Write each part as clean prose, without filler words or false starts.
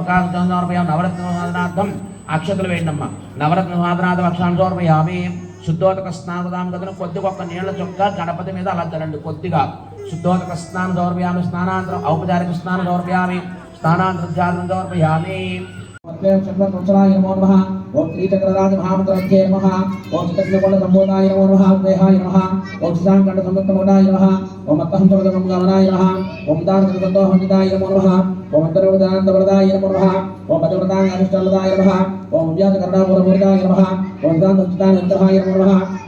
సమర్పయామి నవరత్న సాధనార్థం అక్షతలు వేయండమ్మ నవరత్న సాధనార్థం అక్షాన్ని సమర్పయామి శుద్ధోదక స్నానం గదులు కొద్దిగా ఒక్క నీళ్ల చొక్క గణపతి మీద అలా తరండి కొద్దిగా శుద్ధోదక స్నానం సమర్పయామి స్నానాంతరం ఔపచారిక స్నానం సమర్పయామి స్నానాంతరం జాతం సమర్పయామి नमो नमः ओम श्रीचक्रराज महामंत्राख्ये नमः ओम चित्तकुंड संबोधाय नमो नमः देहाय नमः ओम श्रीशांकंड संयुक्तमोदाय नमः ओम अत्तहंसवदगम गमनाय नमः ओम दानसंतोहंदिताय नमो नमः ओम अंतर्वदानंदवरदाय नमो नमः ओम पतिव्रताय अनिष्टवरदाय नमः ओम व्यासकरुणापूर्वदाय नमः ओम दानसंचितानंतराय नमो नमः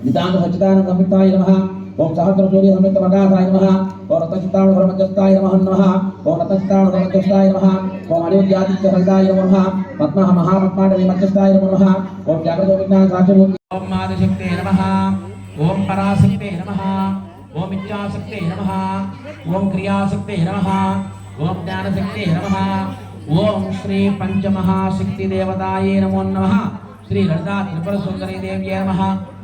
निदानसंचितानंदमिताय नमः ओम सहस्रसूर्य समितमगासाय नमः ओम रतचित्ताणुधर्मजस्ताय नमः ओम रतचित्ताणुधर्मजस्ताय नमः ओम अनिरुद्ध्यादित्यहृदाय नमः पद्मः महापद्माण्डविमध्यस्थाय नमः ओम जागृतोविज्ञान साक्षिमूर्ति ओम आदिशक्ते नमः ओम पराशक्ते नमः ओम इच्छाशक्ते नमः ओम क्रियाशक्ते नमः ओम ज्ञानशक्ते नमः ओम श्री पंचमहाशक्ति देवताये नमो नमः श्री ललिता त्रिपुर सुंदरी देव्यै नमः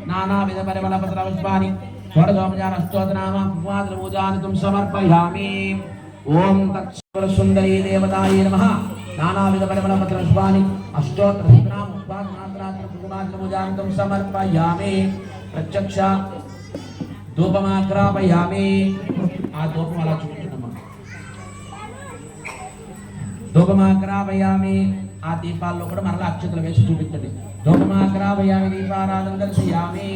नानाविध परिमलपत्र पुष्पाणि षोडशोपचार अष्टोत्तरनाम पूजानितुं समर्पयामि ओम तत्सुर सुंदरी देवताये नमः नानाविध परिमलपत्र पुष्पाणि अष्टोत्तरनाम पूजानितुं समर्पयामि प्रत्यक्ष धूपमाग्रापयामि आ धूपम अला చూపించండి धूपमाग्रापयामि आ దీపాల్లో కూడా మరల అక్షతలు వేసి చూపించండి धूपमाग्रापयामि దీపారాధన దర్శయామి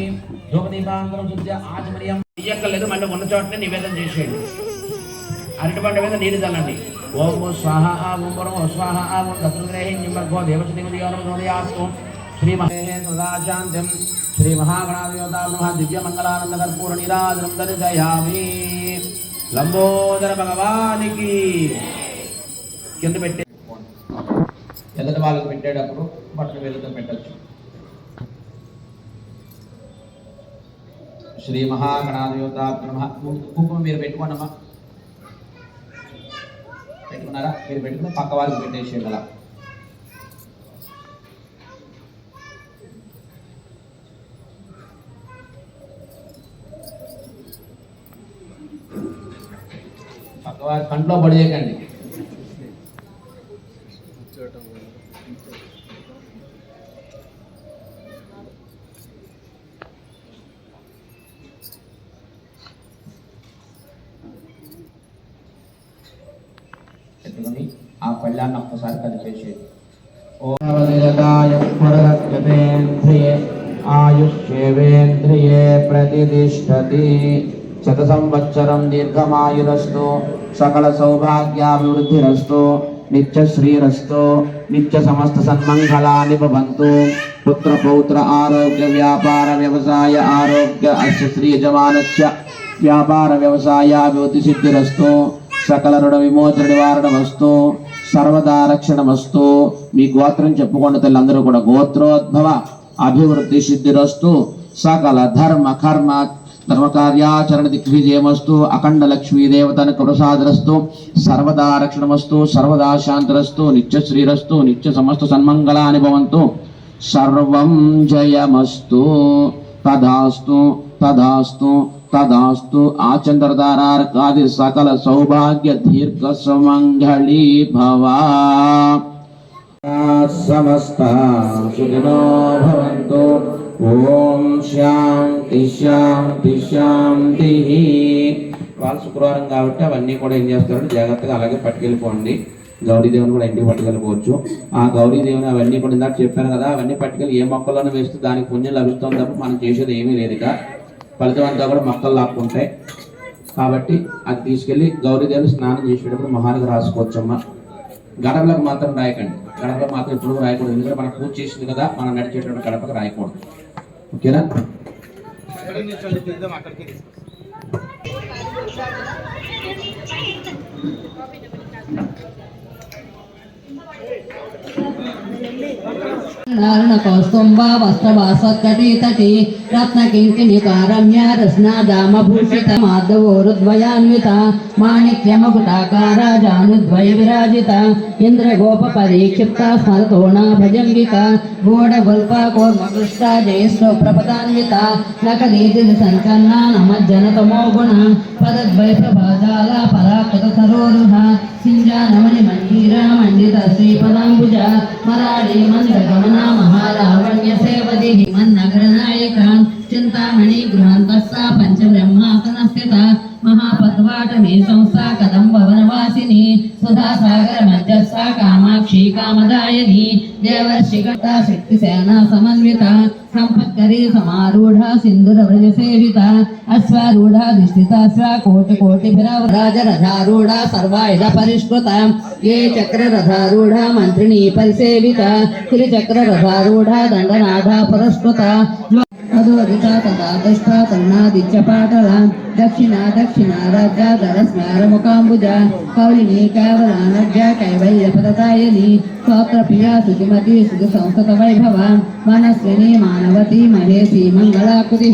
ధూప దీపాంతరం శుద్ధ ఆచమర్యం ఇయ్యక్కలేదు మళ్ళీ ఉన్న చోటనే నివేదన చేసేయండి అరటిపండు మీద నీరు చల్లండి ఓం స్వాహ ఓం పరమో స్వాహ ఓం దశగ్రహే నిమర్గో దేవశ్రీమదియోనోదయాస్తు శ్రీ మహేంద్రదాశాంతం శ్రీ మహాగణాధిపతాయ దివ్యమంగళానంద కర్పూర నీరాజనం దర్శయామి లంబోదర భగవానికి కింద పెట్టే ఎదుటి వాళ్ళకి పెట్టేటప్పుడు బట్టలు వేలుతో పెట్టచ్చు శ్రీ మహాగణాధిపతాయ నమః కుంకుమ మీరు పెట్టుకోండమ్మా పెట్టుకున్నారా మీరు పెట్టుకుని పక్క వాళ్ళకి పెట్టేసేయండి అలా పక్క వారి కంట్లో పడేయకండి ఆ పళ్ళాన్ని ఒక్కసారి కలిపేసేది ఆయుష్యేంద్రియే ప్రతిష్టతి శత సంవత్సరం దీర్ఘమాయురస్తు సకల సౌభాగ్యాభివృద్ధిరస్తు నిత్య శ్రీరస్తు నిత్య సమస్త సన్మంగళాని భవంతు పుత్ర పౌత్ర ఆరోగ్య వ్యాపార వ్యవసాయ ఆరోగ్య అస్య శ్రీ యజమానస్య వ్యాపార వ్యవసాయాభివృద్ధి సిద్ధిరస్తు సకల రుణ విమోచన నివారణమస్తు సర్వదా రక్షణమస్తు మీ గోత్రం చెప్పుకున్న తల్లందరూ కూడా గోత్రోద్భవ అభివృద్ధి సిద్ధిరస్తు సకల ధర్మ కర్మ ధర్మకార్యాచరణ దిగ్విజయమస్తు అఖండ లక్ష్మీ దేవతనకు ప్రసాదరస్తు సర్వదా రక్షణమస్తు సర్వదా శాంతిరస్తు నిత్య శ్రీరస్తు నిత్య సమస్త సన్మంగళాని భవంతు సర్వం జయమస్తు తదాస్తు తదాస్తు तदास्तु आचंद्रधारार्कादि सकल सौभाग्य दीर्घ सुमंगली भवा समस्त सुखिनो भवन्तु ओम शांति शांति शांति వాళ్ళు శుక్రవారం కాబట్టి అవన్నీ కూడా ఏం చేస్తారు జాగ్రత్తగా అలాగే పట్టుకెళ్ళిపోండి గౌరీదేవుని కూడా ఇంటికి పట్టుకెళ్ళిపోవచ్చు ఆ గౌరీదేవుని అవన్నీ కూడా ఇందాక చెప్పాను కదా అవన్నీ పట్టుకెళ్ళి ఏ మొక్కలను వేస్తే దానికి పుణ్యం లభిస్తుంది తప్ప మనం చేసేది ఏమీ లేదు ఇక ఫలితం అంతా కూడా మొక్కలు లాక్కుంటాయి కాబట్టి అది తీసుకెళ్ళి గౌరీదేవుని స్నానం చేసేటప్పుడు మొహానికి రాసుకోవచ్చమ్మా గడపలకు మాత్రం రాయకండి గడపలకు మాత్రం ఎప్పుడు రాయకూడదు ఎందుకంటే మనం పూజ చేసింది కదా మనం నడిచేటువంటి గడపకు రాయకూడదు ఓకేనా నారణ కౌస్తుంబ వస్త్రవాసత్కటీతటి రత్నకింకిణికారమ్య రస్నాదామభూషిత మాధవోరుద్వయాన్విత మాణిక్యమకుటాకార జానుద్వయ విరాజిత ఇంద్రగోప పరీక్షిప్త స్మరతోణా భజంగిక గోడగొల్పకోర్మకృష్ట జయశ్లో ప్రపదాన్విత నకనీతి సంచన్న నమజ్జనతమో గుణ పదద్వై ప్రభాజాల పరాకృత సరోరుహ సింజానమణి మంజీర మండిత శ్రీపదాంబుజ మరాళి మందగమన మహాలావణ్య సేవది మన్నగర నాయక చింతామణి గృహాంతస్స పంచబ్రహ్మాసన స్థిత మహాపద్వాటమే సంస్థా కదంబ వనవాసిని సుధా సాగర మధ్యస్థ కామాక్షి కామదాయని దేవర్షి గట్ట శక్తి సేనా సమన్విత సంపత్కరీ సమారూఢ సింధుర వ్రజ సేవిత అశ్వారూఢ ధిష్ఠితాశ్వ కోటి కోటి రాజరథారూఢ సర్వాయుధ పరిష్కృత ఏ చక్రరథారూఢ మంత్రిణీ పరిసేవిత త్రిచక్రరథారూఢ దండనాథ పురస్కృత అదోరిత తదాదిష్ట కరుణాదిత్య పాటల దక్షిణ దక్షిణ రాజ్యాధర స్మార ముఖాంబుజ కౌలిని కేవలానజ్ఞ కైవల్య పదదాయని స్తోత్ర ప్రియ శుచిమతి శుచి సంస్కృత వైభవ మనస్విని మానవతి మహేసి మంగళాకృతి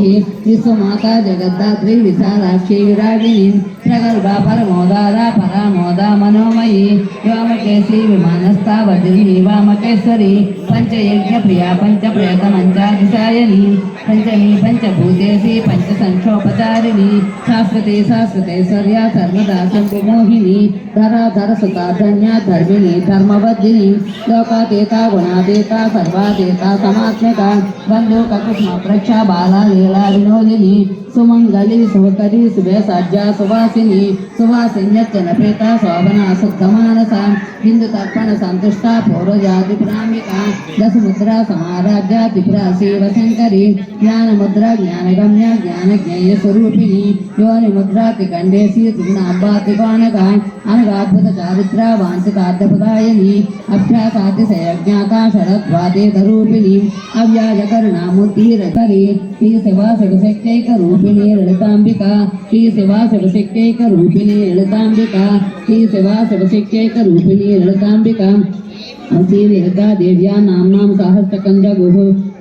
విశ్వమాత జగద్ధాత్రి విశాలాక్షి విరాగిని ప్రగల్భ పరమోదార పరామోద మనోమయి వ్యోమకేశి విమానస్థ వజ్రిని వామకేశ్వరి పంచయజ్ఞ ప్రియ పంచ ప్రేత మంచాదిశాయని పంచమి పంచభూతేసి పంచ సంక్షోపచారిణి శాశ్వతే శాశ్వతేశ్వర్య సర్వదా శంభుమోహిని ధరాధర సుతాధన్య ధర్మిణి ధర్మవర్ధిని లోకాతీత గుణాతీత సర్వాతీత సమాత్మక బంధుక కృష్ణ ప్రక్ష బాల లీలా వినోదిని సుమంగళి సుకరి శుభే సజ్జా సువాసిని సువాసిన్యచ్చన ప్రీత శోభన శుద్ధ మానస హిందూ తర్పణ సంతుష్ట పూర్వజాతి ప్రామిక దశముద్ర సమారాధ్య త్రిపుర శివశంకరి జ్ఞానముద్ర జ్ఞానగమ్య జ్ఞానజ్ఞేయ స్వరూపిణి యోని ముద్ర త్రికండేశి త్రిగుణాంబా త్రికోణక అనగాద్భుత చారిత్ర వాంఛితార్థపదాయని అభ్యాసాతిశయజ్ఞాత శరద్వాదేత రూపిణి అవ్యాజ కరుణామూర్తి రకరి శ్రీ శివ శివశక్తైక రూపిణి లలితాంబిక శ్రీ శివ శివశక్తైక రూపిణి లలితాంబిక శ్రీ శివ శివశక్తైక రూపిణి లలితాంబిక श्री ललिता देव्या नाम सहस्त्रकंज गुह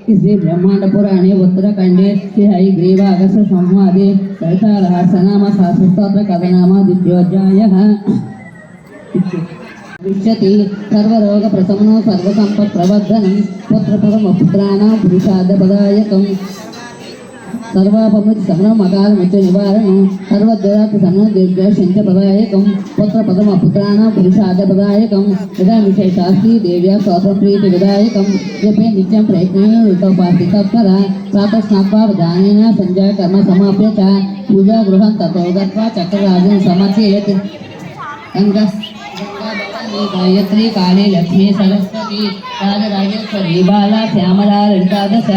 श्री ब्रह्मांड पुराणे उत्तरखंडे श्री हयग्रीव अगस्त्य संवादे ललिता रहस्यनाम सहस्रस्तोत्र कथनाम द्वितीयोऽध्यायः विष्यति सर्वरोग प्रशमनो सर्वसंपत् प्रवर्धनं पुत्रपरमपुत्राणां पुरुषार्थपदायकम् सर्वापमुच समनो मकाल मुच निवारणं सर्वद्वरात् समनो दीर्घशञ्च पदायकं पुत्रपदमपुत्राणां पुरुषार्थपदायकं यदा विशेषास्ति देव्या स्वतंप्रीति विदायकं जपे नित्यं प्रयत्नेन ऋतोपास्ति तत्परा प्रातः स्नात्वा विधानेन सञ्जय कर्म समाप्य च पूजा गृहं ततो गत्वा चक्रराजं समर्चयेत् गायत्री काली लक्ष्मी सरस्वती राजराजेश्वरी बाला श्यामला ललिता दश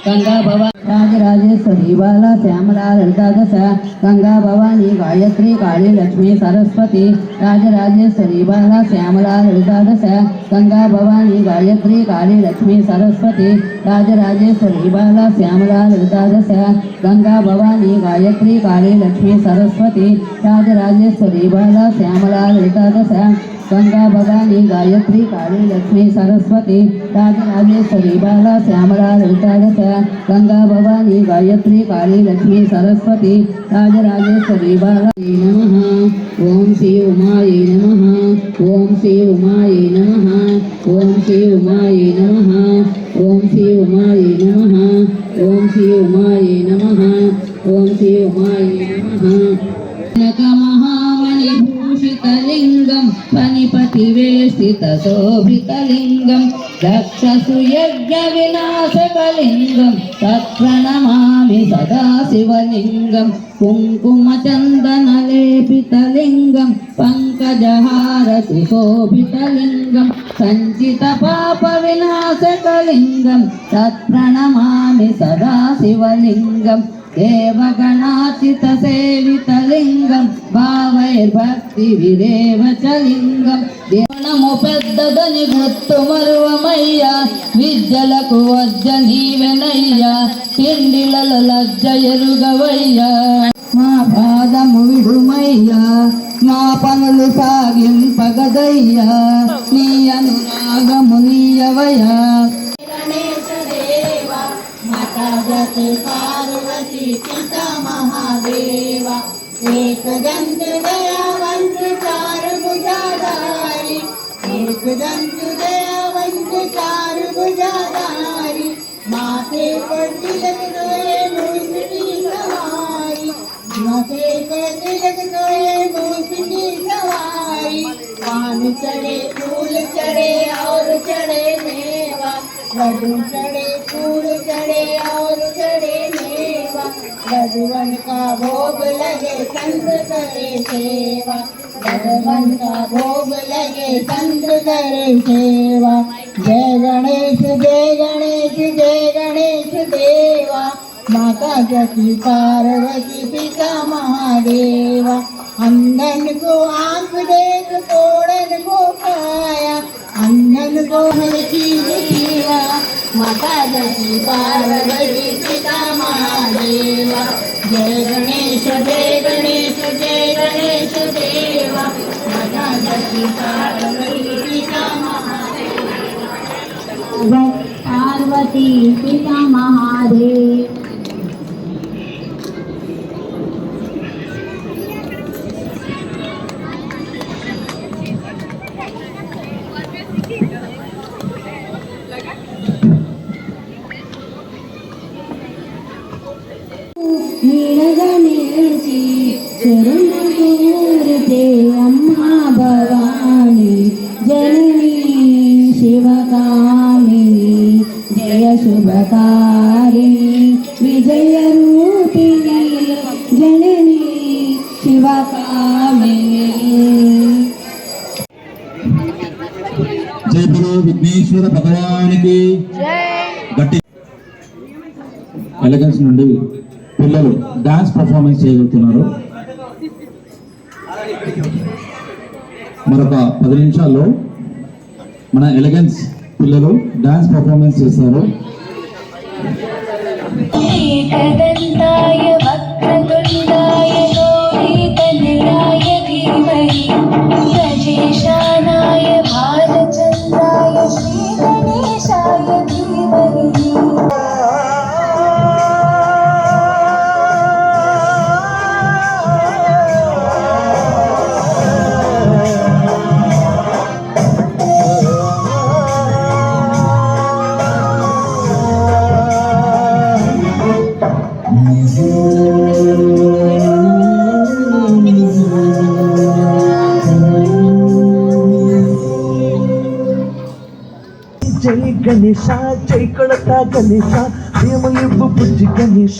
गंगा भवा राजराजेश्वरी बाला श्यामला ललिता दश गंगा भवानी गायत्री काली लक्ष्मी सरस्वती राजराजेश्वरी बाला श्यामला ललिता दश गंगा भवानी गायत्री काली लक्ष्मी सरस्वती राजराजेश्वरी बाला श्यामला ललिता दश गंगा भवानी गायत्री काली लक्ष्मी सरस्वती राजराजेश्वरी बाला श्यामला ललिता दश गंगा भवानी गायत्री काली लक्ष्मी सरस्वती राजराजेश्वरी बाला श्यामला ललिता दश गंगा भवानी गायत्री काली लक्ष्मी सरस्वती राजराजेश्वरी बाला नमः ओम श्री उमायै नमः ओम श्री उमायै नमः ओम श्री उमायै नमः ओम श्री उमायै नमः ओम श्री उमायै नमः ओम श्री उमायै नमः महामणिभूषितलिङ्गं फणिपतिवेष्टितशोभितलिङ्गं दक्षसुयज्ञविनाशकलिङ्गं तत्प्रणमामि सदा शिवलिङ्गं कुङ्कुमचन्दनलेपितलिङ्गं पङ्कजहारसुशोभितलिङ्गं सञ्चितपापविनाशकलिङ्गं तत्प्रणमामि सदा शिवलिङ्गं देवगणाचितसेवितलिङ्गं भावैर्भक्तिविरेव च लिङ्गं దేవనము పెద్దదని గుర్తు మరువమయ్యా విద్యలకు వజ్జ నీవెనయ్యా తిండిలలో లజ్జ ఎరుగవయ్యా మా పాదము విడుమయ్యా మా పనులు సాగింపగదయ్యా నీ అనురాగము నీ इयवया गणेश देवा माता जति पार्वती पिता महादेवा एक दंत दयावंत चार भुजाधारी एक दंत दयावंत चार भुजाधारी माथे पर तिलक सोए मूस की सवारी माथे पर तिलक सोए मूस की सवारी पान चढ़े फूल चढ़े और चढ़े मेवा लड्डू चढ़े फूल चढ़े और चढ़े मेवा लड्डूवन का भोग लगे संत करे सेवा लड्डूवन का भोग लगे संत करे सेवा जय गणेश जय गणेश जय गणेश देवा माता जति पार्वती पिता महादेवा अंधन को आंख देख कोड़न को काया अंधन को हर चीज किया माता जति पार्वती पिता महादेवा जय गणेश जय गणेश जय गणेश देवा माता जति पार्वती पिता महादेवा पार्वती पिता महादेव नीलगणेशी चरण कोरते अम्मा भवानी जननी शिवकामिनी जय शुभकारिणी विजय रूपिणी जननी शिवकामिनी जय बोलो विघ्नेश्वर भगवाనికి గట్టి ఎలగన్స్ నుండి పిల్లలు డాన్స్ పర్ఫార్మెన్స్ చేయగలుగుతున్నారు. మరొక 10 నిమిషాల్లో మన ఎలగన్స్ పిల్లలు డాన్స్ పర్ఫార్మెన్స్ చేస్తారు. एकदन्ताय वक्रतुण्डाय गौरीतनयाय धीमहि प्रजेशानाय भालचन्द्राय श्रीगणेशाय धीमहि जय गणेश जय कड़ता गणेश प्रेमलिंबु बुद्धि गणेश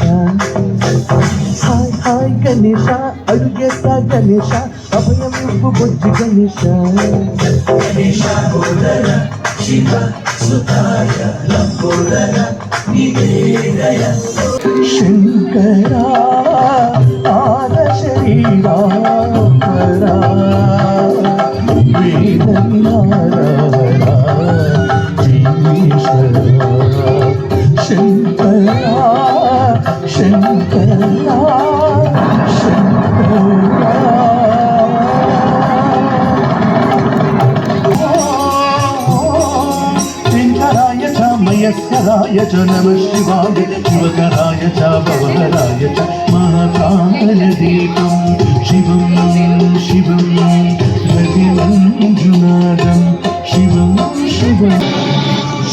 हाय हाय गणेश अड़ुगेता गणेश अभयमिंबु बुद्धि गणेश गणेश गोदर शिव सुताय लंबोदर निवेदय शंकरा आद शरीरा परा शंकरा शंकरा शंकराय च मयस्कराय च नमः शिवाय शिवकराय च भवहराय च महाकालदीपं शिवं शिवं हरिमञ्जुनादं शिवं शिवं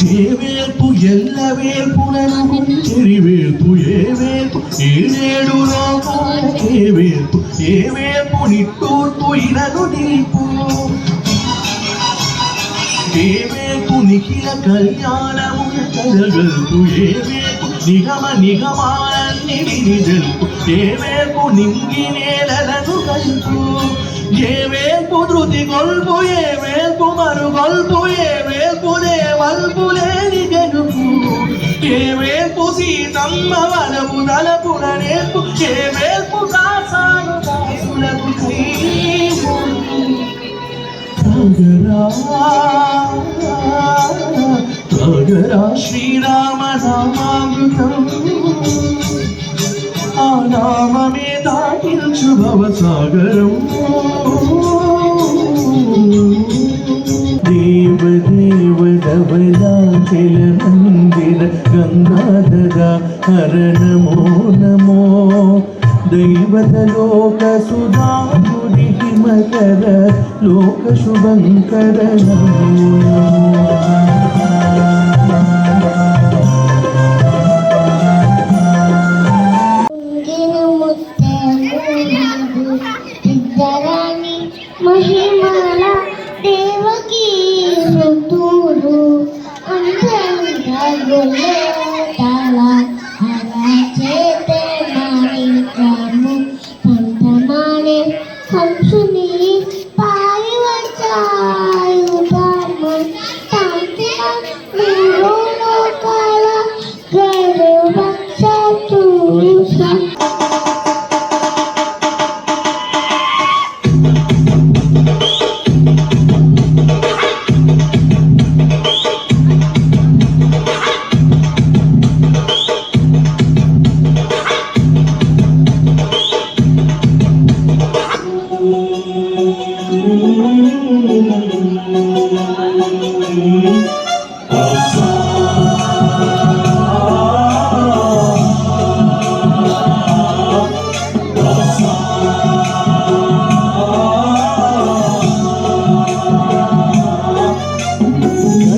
చేవేల్పు ఎల్లవేల్పులను చెరివేల్పు ఏవేల్పు ఏనేడు లోకాల ఏవేల్పు ఏవేల్పు నిట్టూర్పు ఇనను నీపు ఏవేల్పు నిఖిల కళ్యాణము కలగల్పు ఏవేల్పు నిగమ నిగమాలన్ని వినిజల్పు ఏవేల్పు నింగి నేలలను కల్పు ఏవేల్పు ధృతి గొల్పు ఏవేల్పు మరుగొల్పు ఏవేల్పు దేవల్పు లేని గెలుపు ఏవేల్పు సీతమ్మ వలపు తలపుల నేర్పు ఏవేల్పు కాసాను దాసులకు తాగరా శ్రీరామ నామామృతం ఆ నామమే దాటించు భవసాగరం దేవ దేవ దవల కోకిల మందిర గంగాధర హర నమో నమో దైవత లోక సుధాపురి హిమకర లోక శుభంకర నమో సిద్ధరాణి మహిమల దేవకి ఋతుడు అందంగా గొల్లటాల హర చేతే మాణిక్యము పంటమానే హంసుని పాయి వచ్చాయుధర్మ తాంతిన మీరు లోకాల గరువక్షతు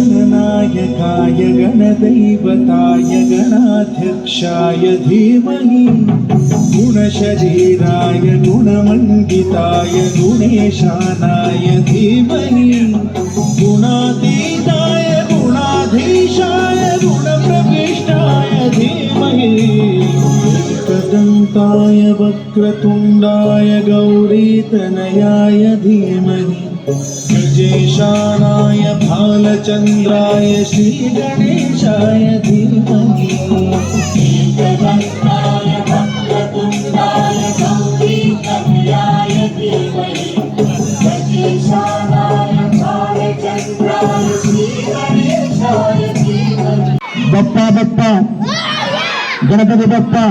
गणनायकाय गणदैवताय गणाध्यक्षाय धीमहि गुणशरीराय गुणमण्डिताय गुणेशानाय धीमहि गुणातीताय गुणाधीशाय गुणप्रविष्टाय धीमहि एकदन्ताय वक्रतुण्डाय गौरीतनयाय धीमहि गजेशानाय भालचन्द्राय श्रीगणेशाय धीमहि एकदन्ताय वक्रतुण्डाय गौरीतनयाय धीमहि गजेशानाय भालचन्द्राय श्रीगणेशाय धीमहि बप्पा बप्पा गणपति बप्पा